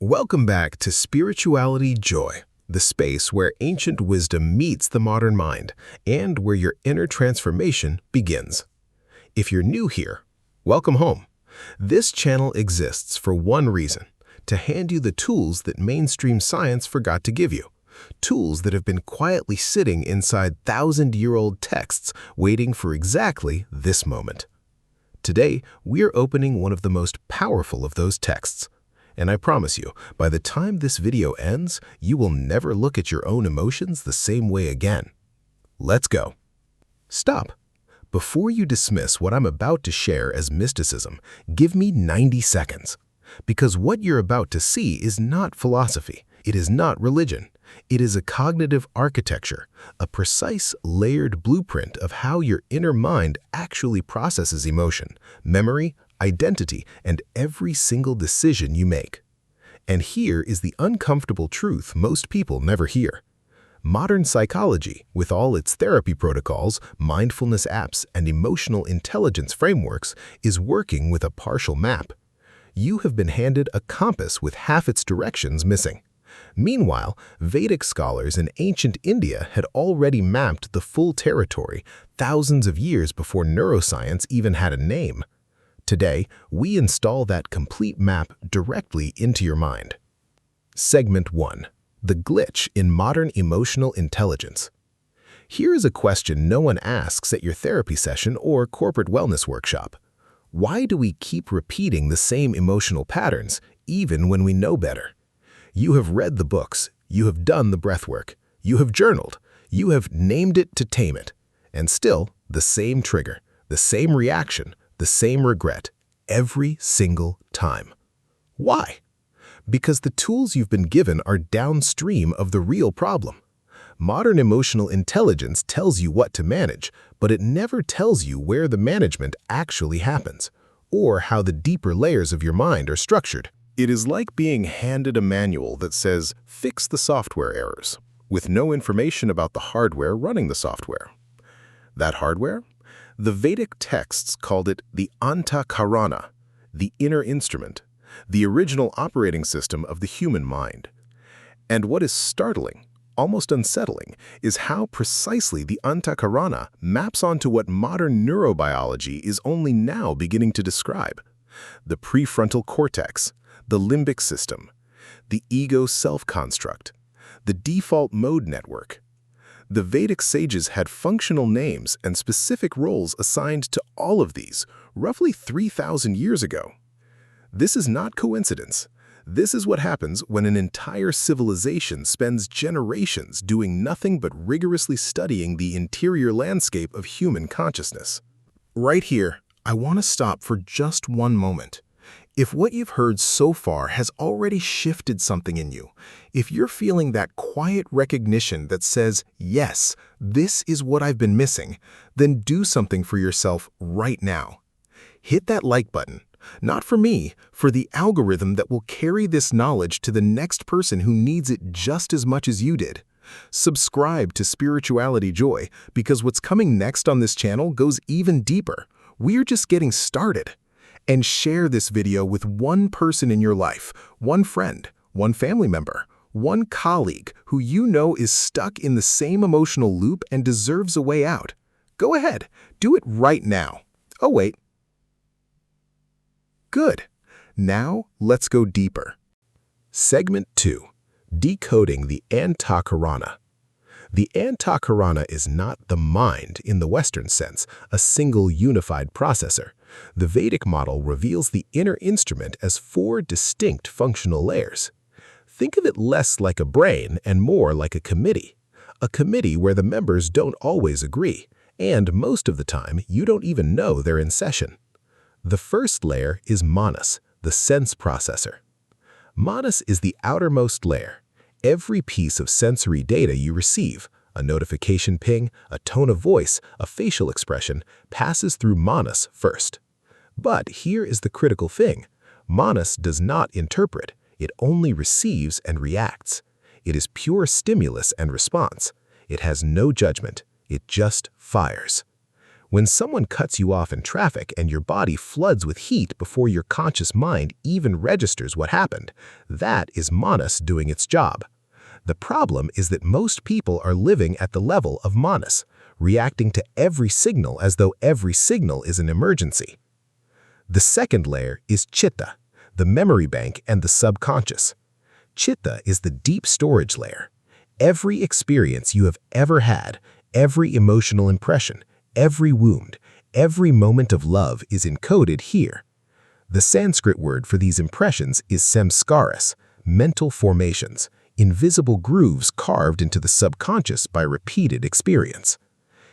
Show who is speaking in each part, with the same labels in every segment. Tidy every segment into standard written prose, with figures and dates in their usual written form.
Speaker 1: Welcome back to Spirituality Joy, the space where ancient wisdom meets the modern mind and where your inner transformation begins. If you're new here, welcome home. This channel exists for one reason: to hand you the tools that mainstream science forgot to give you. Tools that have been quietly sitting inside thousand-year-old texts waiting for exactly this moment. Today, we're opening one of the most powerful of those texts. And I promise you, by the time this video ends, you will never look at your own emotions the same way again. Let's go. Stop. Before you dismiss what I'm about to share as mysticism, give me 90 seconds. Because what you're about to see is not philosophy. It is not religion. It is a cognitive architecture, a precise, layered blueprint of how your inner mind actually processes emotion, memory, identity, and every single decision you make. And here is the uncomfortable truth most people never hear. Modern psychology, with all its therapy protocols, mindfulness apps, and emotional intelligence frameworks, is working with a partial map. You have been handed a compass with half its directions missing. Meanwhile, Vedic scholars in ancient India had already mapped the full territory thousands of years before neuroscience even had a name. Today, we install that complete map directly into your mind. Segment 1. The glitch in modern emotional intelligence. Here is a question no one asks at your therapy session or corporate wellness workshop. Why do we keep repeating the same emotional patterns, even when we know better? You have read the books, you have done the breathwork, you have journaled, you have named it to tame it, and still the same trigger, the same reaction, the same regret, every single time. Why? Because the tools you've been given are downstream of the real problem. Modern emotional intelligence tells you what to manage, but it never tells you where the management actually happens, or how the deeper layers of your mind are structured. It is like being handed a manual that says, "Fix the software errors," with no information about the hardware running the software. That hardware? The Vedic texts called it the Antahkarana, the inner instrument, the original operating system of the human mind. And what is startling, almost unsettling, is how precisely the Antahkarana maps onto what modern neurobiology is only now beginning to describe: the prefrontal cortex, the limbic system, the ego self-construct, the default mode network. The Vedic sages had functional names and specific roles assigned to all of these, roughly 3,000 years ago. This is not coincidence. This is what happens when an entire civilization spends generations doing nothing but rigorously studying the interior landscape of human consciousness. Right here, I want to stop for just one moment. If what you've heard so far has already shifted something in you, if you're feeling that quiet recognition that says, "Yes, this is what I've been missing," then do something for yourself right now. Hit that like button, not for me, for the algorithm that will carry this knowledge to the next person who needs it just as much as you did. Subscribe to Spirituality Joy, because what's coming next on this channel goes even deeper. We're just getting started. And share this video with one person in your life, one friend, one family member, one colleague who you know is stuck in the same emotional loop and deserves a way out. Go ahead, do it right now. Oh, wait. Good. Now, let's go deeper. Segment 2. Decoding the Antahkarana. The Antahkarana is not the mind in the Western sense, a single unified processor. The Vedic model reveals the inner instrument as 4 distinct functional layers. Think of it less like a brain and more like a committee where the members don't always agree, and most of the time you don't even know they're in session. The first layer is manas, the sense processor. Manas is the outermost layer. Every piece of sensory data you receive, a notification ping, a tone of voice, a facial expression, passes through manas first. But here is the critical thing. Manas does not interpret. It only receives and reacts. It is pure stimulus and response. It has no judgment. It just fires. When someone cuts you off in traffic and your body floods with heat before your conscious mind even registers what happened, that is manas doing its job. The problem is that most people are living at the level of manas, reacting to every signal as though every signal is an emergency. The second layer is Chitta, the memory bank and the subconscious. Chitta is the deep storage layer. Every experience you have ever had, every emotional impression, every wound, every moment of love is encoded here. The Sanskrit word for these impressions is samskaras, mental formations, invisible grooves carved into the subconscious by repeated experience.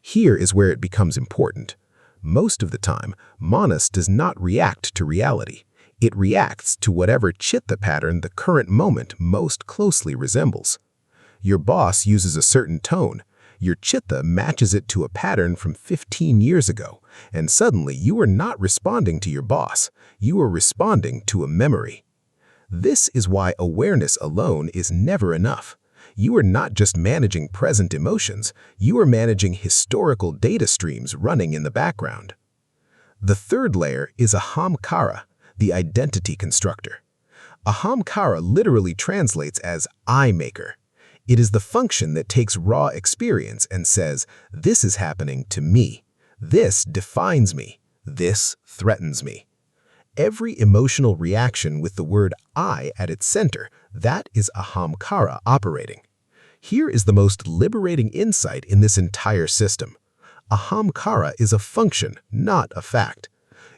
Speaker 1: Here is where it becomes important. Most of the time, manas does not react to reality. It reacts to whatever chitta pattern the current moment most closely resembles. Your boss uses a certain tone. Your chitta matches it to a pattern from 15 years ago, and suddenly you are not responding to your boss. You are responding to a memory. This is why awareness alone is never enough. You are not just managing present emotions, you are managing historical data streams running in the background. The third layer is Ahamkara, the identity constructor. Ahamkara literally translates as I maker. It is the function that takes raw experience and says, this is happening to me. This defines me. This threatens me. Every emotional reaction with the word I at its center, that is Ahamkara operating. Here is the most liberating insight in this entire system. Ahamkara is a function, not a fact.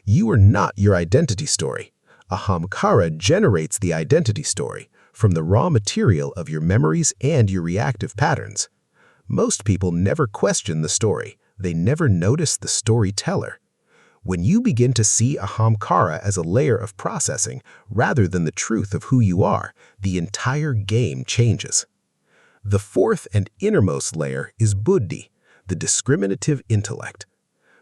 Speaker 1: You are not your identity story. Ahamkara generates the identity story from the raw material of your memories and your reactive patterns. Most people never question the story. They never notice the storyteller. When you begin to see Ahamkara as a layer of processing rather than the truth of who you are, the entire game changes. The fourth and innermost layer is Buddhi, the discriminative intellect.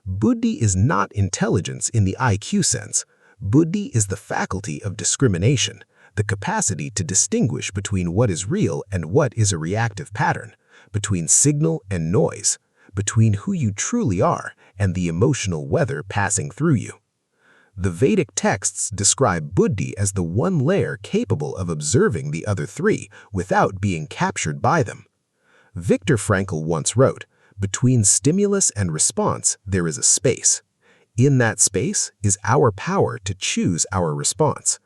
Speaker 1: Buddhi is not intelligence in the IQ sense. Buddhi is the faculty of discrimination, the capacity to distinguish between what is real and what is a reactive pattern, between signal and noise, between who you truly are and the emotional weather passing through you. The Vedic texts describe Buddhi as the one layer capable of observing the other three without being captured by them. Viktor Frankl once wrote, "Between stimulus and response, there is a space. In that space is our power to choose our response.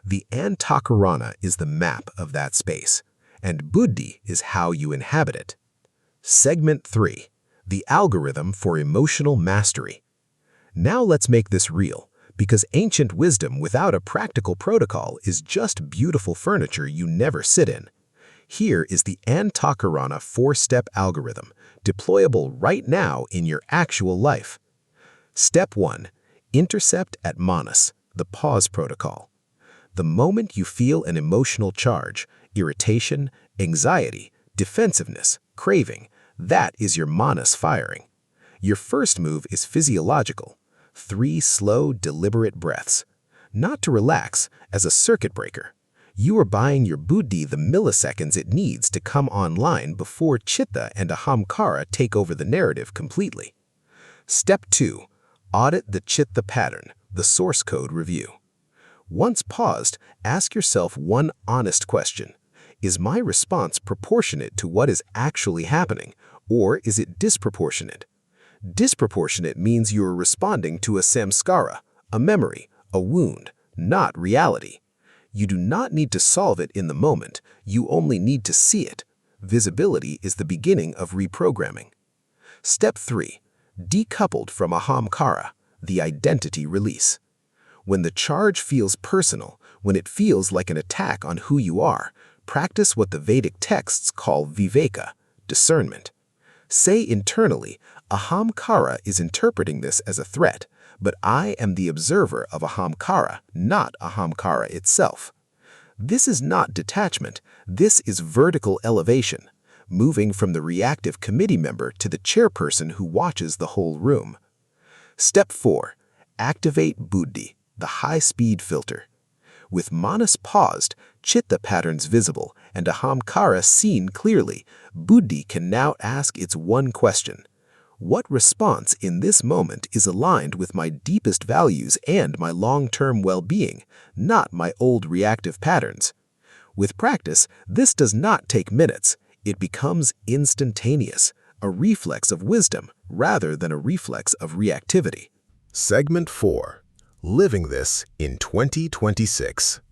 Speaker 1: The Antahkarana is the map of that space, and Buddhi is how you inhabit it." Segment 3. The algorithm for emotional mastery. Now let's make this real, because ancient wisdom without a practical protocol is just beautiful furniture you never sit in. Here is the Antahkarana 4-step algorithm, deployable right now in your actual life. Step 1. Intercept at manas, the pause protocol. The moment you feel an emotional charge, irritation, anxiety, defensiveness, craving, that is your manas firing. Your first move is physiological. 3 slow, deliberate breaths. Not to relax, as a circuit breaker. You are buying your buddhi the milliseconds it needs to come online before chitta and ahamkara take over the narrative completely. Step 2. Audit the chitta pattern, the source code review. Once paused, ask yourself one honest question. Is my response proportionate to what is actually happening, or is it disproportionate? Disproportionate means you are responding to a samskara, a memory, a wound, not reality. You do not need to solve it in the moment, you only need to see it. Visibility is the beginning of reprogramming. Step 3. Decoupled from ahamkara, the identity release. When the charge feels personal, when it feels like an attack on who you are, practice what the Vedic texts call viveka, discernment. Say internally, ahamkara is interpreting this as a threat, but I am the observer of ahamkara, not ahamkara itself. This is not detachment, this is vertical elevation, moving from the reactive committee member to the chairperson who watches the whole room. Step 4. Activate buddhi, the high-speed filter. With manas paused, chitta patterns visible, and ahamkara seen clearly, buddhi can now ask its one question. What response in this moment is aligned with my deepest values and my long-term well-being, not my old reactive patterns? With practice, this does not take minutes. It becomes instantaneous, a reflex of wisdom rather than a reflex of reactivity. Segment 4. Living this in 2026.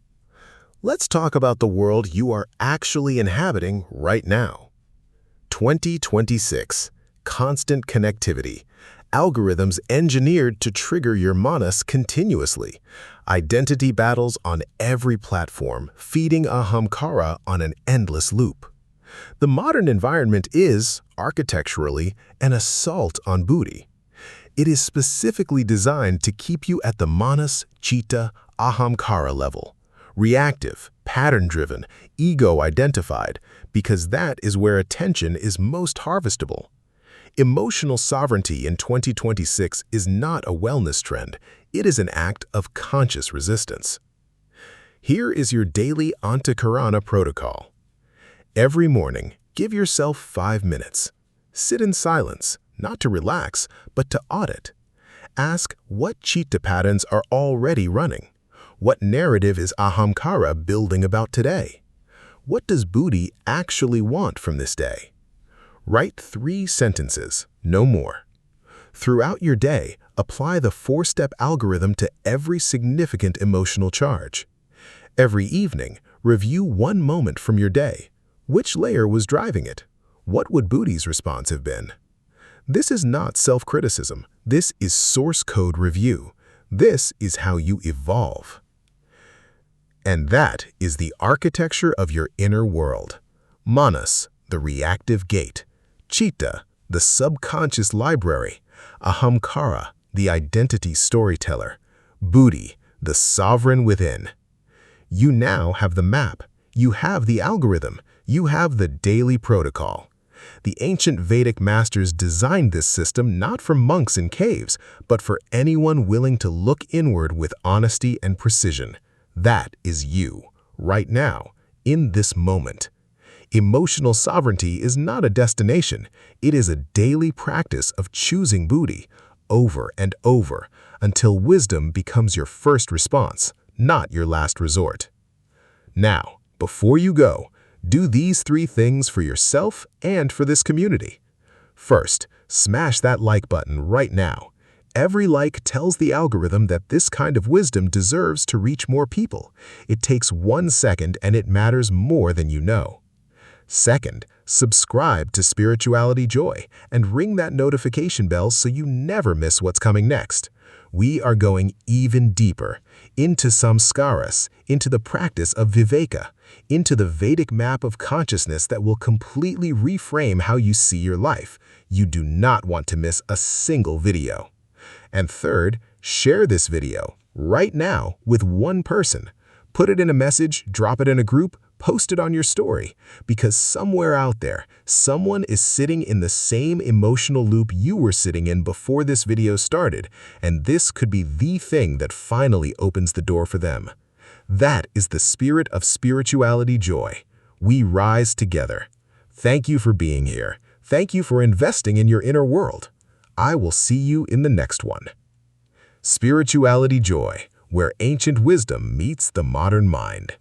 Speaker 1: Let's talk about the world you are actually inhabiting right now. 2026. Constant connectivity. Algorithms engineered to trigger your manas continuously. Identity battles on every platform, feeding Ahamkara on an endless loop. The modern environment is, architecturally, an assault on Buddhi. It is specifically designed to keep you at the manas, Chitta, Ahamkara level. Reactive, pattern-driven, ego-identified, because that is where attention is most harvestable. Emotional sovereignty in 2026 is not a wellness trend. It is an act of conscious resistance. Here is your daily Antahkarana protocol. Every morning, give yourself 5 minutes. Sit in silence, not to relax, but to audit. Ask what Chitta patterns are already running. What narrative is Ahamkara building about today? What does Buddhi actually want from this day? Write 3 sentences, no more. Throughout your day, apply the 4-step algorithm to every significant emotional charge. Every evening, review one moment from your day. Which layer was driving it? What would Buddhi's response have been? This is not self-criticism. This is source code review. This is how you evolve. And that is the architecture of your inner world. Manas, the reactive gate. Chitta, the subconscious library. Ahamkara, the identity storyteller. Buddhi, the sovereign within. You now have the map. You have the algorithm. You have the daily protocol. The ancient Vedic masters designed this system not for monks in caves, but for anyone willing to look inward with honesty and precision. That is you, right now, in this moment. Emotional sovereignty is not a destination. It is a daily practice of choosing Buddhi over and over until wisdom becomes your first response, not your last resort. Now, before you go, do these 3 things for yourself and for this community. First, smash that like button right now. Every like tells the algorithm that this kind of wisdom deserves to reach more people. It takes 1 second and it matters more than you know. Second, subscribe to Spirituality Joy and ring that notification bell so you never miss what's coming next. We are going even deeper, into samskaras, into the practice of viveka, into the Vedic map of consciousness that will completely reframe how you see your life. You do not want to miss a single video. And third, share this video right now with one person. Put it in a message, drop it in a group, post it on your story, because somewhere out there, someone is sitting in the same emotional loop you were sitting in before this video started, and this could be the thing that finally opens the door for them. That is the spirit of Spirituality Joy. We rise together. Thank you for being here. Thank you for investing in your inner world. I will see you in the next one. Spirituality Joy, where ancient wisdom meets the modern mind.